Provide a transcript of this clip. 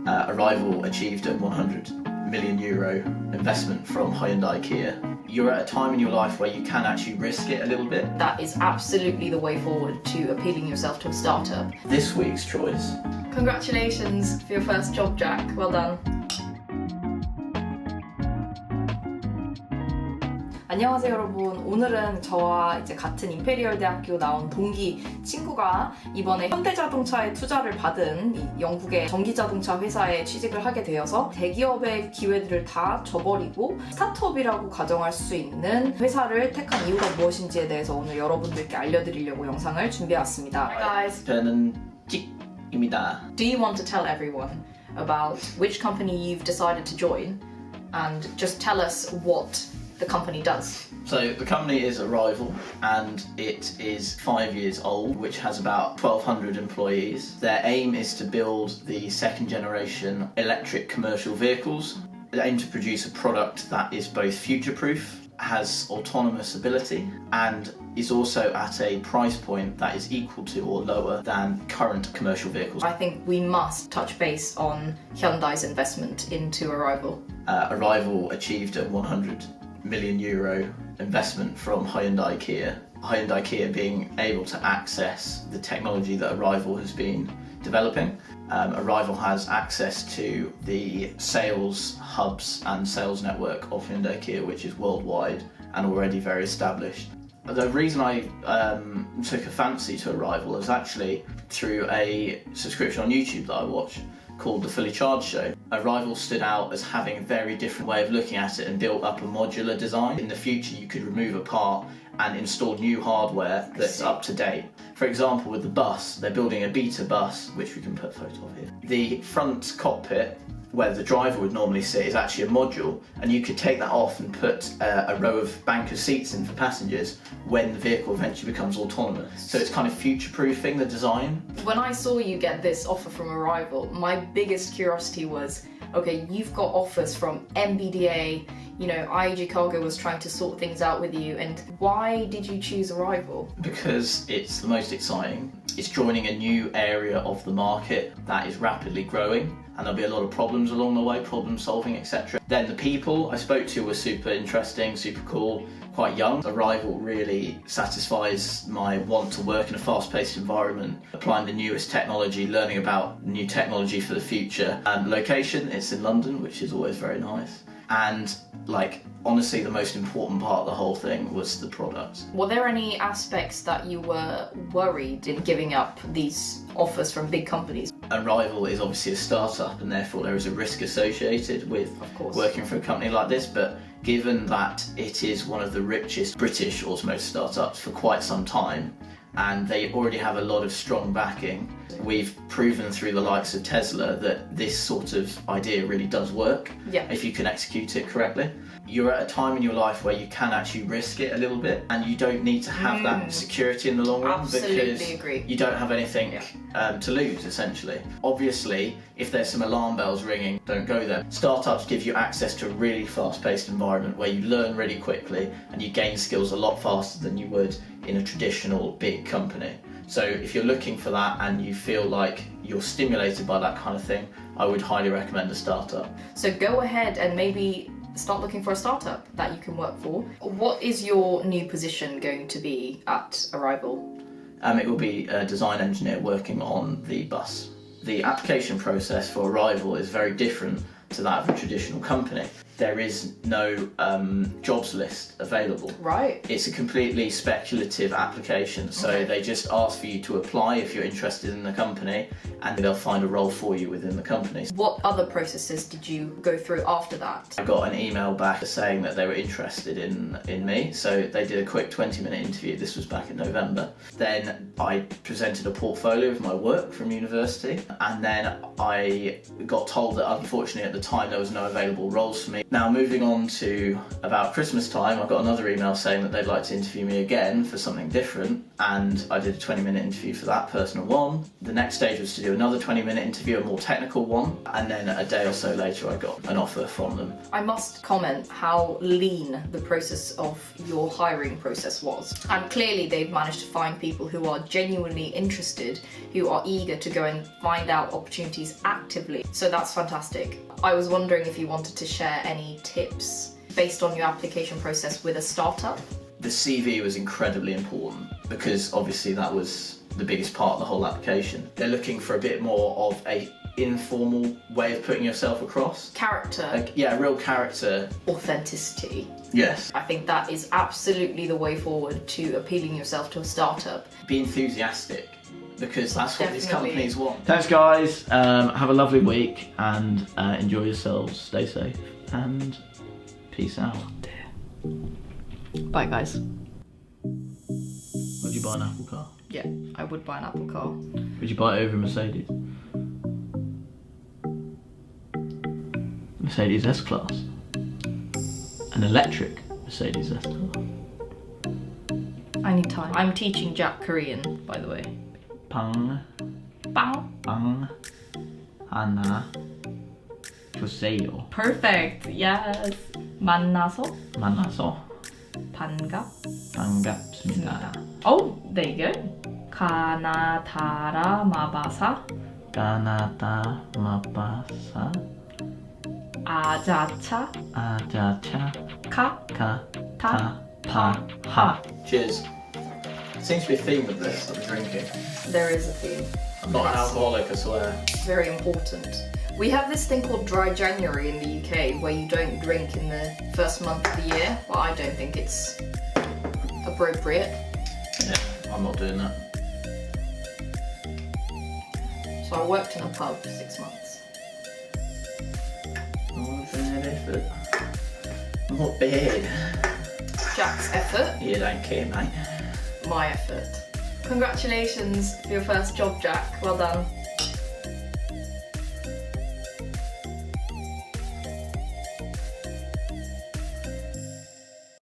Arrival achieved a €100 million investment from Hyundai Kia. You're at a time in your life where you can actually risk it a little bit. That is absolutely the way forward to appealing yourself to a startup. This week's choice. Congratulations for your first job, Jack. Well done. 안녕하세요 여러분. 오늘은 저와 이제 같은 임페리얼 대학교 나온 동기 친구가 이번에 현대자동차에 투자를 받은 이 영국의 전기자동차 회사에 취직을 하게 되어서 대기업의 기회들을 다 저버리고 스타트업이라고 가정할 수 있는 회사를 택한 이유가 무엇인지에 대해서 오늘 여러분들께 알려드리려고 영상을 준비해왔습니다. Hi guys. 전해드립니다. Do you want to tell everyone about which company you've decided to join and just tell us what the company does? So the company is Arrival and it is 5 years old, which has about 1,200 employees. Their aim is to build the second generation electric commercial vehicles. They aim to produce a product that is both future-proof, has autonomous ability, and is also at a price point that is equal to or lower than current commercial vehicles. I think we must touch base on Hyundai's investment into Arrival. Arrival achieved a €100 million investment from Hyundai Kia. Hyundai Kia being able to access the technology that Arrival has been developing. Arrival has access to the sales hubs and sales network of Hyundai Kia, which is worldwide and already very established. The reason I took a fancy to Arrival is actually through a subscription on YouTube that I watch called The Fully Charged Show. Arrival stood out as having a very different way of looking at it and built up a modular design. In the future you could remove a part and install new hardware that's up to date. For example, with the bus, they're building a beta bus, which we can put a photo of here. The front cockpit, where the driver would normally sit, is actually a module, and you could take that off and put a row of bank of seats in for passengers when the vehicle eventually becomes autonomous. So it's kind of future-proofing the design. When I saw you get this offer from Arrival, my biggest curiosity was, okay, you've got offers from MBDA, IAG Cargo was trying to sort things out with you, and why did you choose Arrival? Because it's the most exciting. It's joining a new area of the market that is rapidly growing, and there'll be a lot of problems along the way, problem solving, etc. Then the people I spoke to were super interesting, super cool, quite young. Arrival really satisfies my want to work in a fast-paced environment, applying the newest technology, learning about new technology for the future. And location, it's in London, which is always very nice. And honestly, the most important part of the whole thing was the product. Were there any aspects that you were worried in giving up these offers from big companies? Arrival is obviously a startup and therefore there is a risk associated with working for a company like this, but given that it is one of the richest British automotive startups for quite some time and they already have a lot of strong backing, we've proven through the likes of Tesla that this sort of idea really does work if you can execute it correctly. You're at a time in your life where you can actually risk it a little bit and you don't need to have that security in the long run because you don't have anything to lose, essentially. Obviously, if there's some alarm bells ringing, don't go there. Startups give you access to a really fast-paced environment where you learn really quickly and you gain skills a lot faster than you would in a traditional big company. So if you're looking for that and you feel like you're stimulated by that kind of thing, I would highly recommend a startup. So go ahead and maybe start looking for a startup that you can work for. What is your new position going to be at Arrival? It will be a design engineer working on the bus. The application process for Arrival is very different to that of a traditional company. There is no jobs list available. Right. It's a completely speculative application, so they just ask for you to apply if you're interested in the company and they'll find a role for you within the company. What other processes did you go through after that? I got an email back saying that they were interested in me, so they did a quick 20-minute interview. This was back in November. Then I presented a portfolio of my work from university, and then I got told that unfortunately at the time there was no available roles for me. Now moving on to about Christmas time, I got another email saying that they'd like to interview me again for something different, and I did a 20-minute interview for that personal one. The next stage was to do another 20-minute interview, a more technical one, and then a day or so later I got an offer from them. I must comment how lean the process of your hiring process was. And clearly they've managed to find people who are genuinely interested, who are eager to go and find out opportunities actively. So that's fantastic. I was wondering if you wanted to share any tips based on your application process with a startup. The CV was incredibly important because obviously that was the biggest part of the whole application. They're looking for a bit more of a informal way of putting yourself across. Character. Yeah, real character. Authenticity. Yes. I think that is absolutely the way forward to appealing yourself to a startup. Be enthusiastic, because that's what these Definitely. companies want. Thanks guys, have a lovely week and enjoy yourselves, stay safe and peace out. Bye guys. Would you buy an Apple car? Yeah, I would buy an Apple car. Would you buy it over a Mercedes? Mercedes S-Class. An electric Mercedes S-Class. I need time. I'm teaching Jack Korean, by the way. Pang, Bang. pang, 하나, 주세요. Perfect. Yes. 만나서 만나서 반갑습니다. 반갑습니다. Oh, there you go. 가나다라 마바사 까나다 마바사 아자차 아자차 카타파하. Cheers. Seems to be a theme with this, I'm drinking. There is a theme. I'm not an alcoholic, I swear. Very important. We have this thing called dry January in the UK where you don't drink in the first month of the year, but I don't think it's appropriate. Yeah, I'm not doing that. So I worked in a pub for 6 months. Not bad. Jack's effort, You don't care, mate. my effort. Congratulations for your first job, Jack. Well done.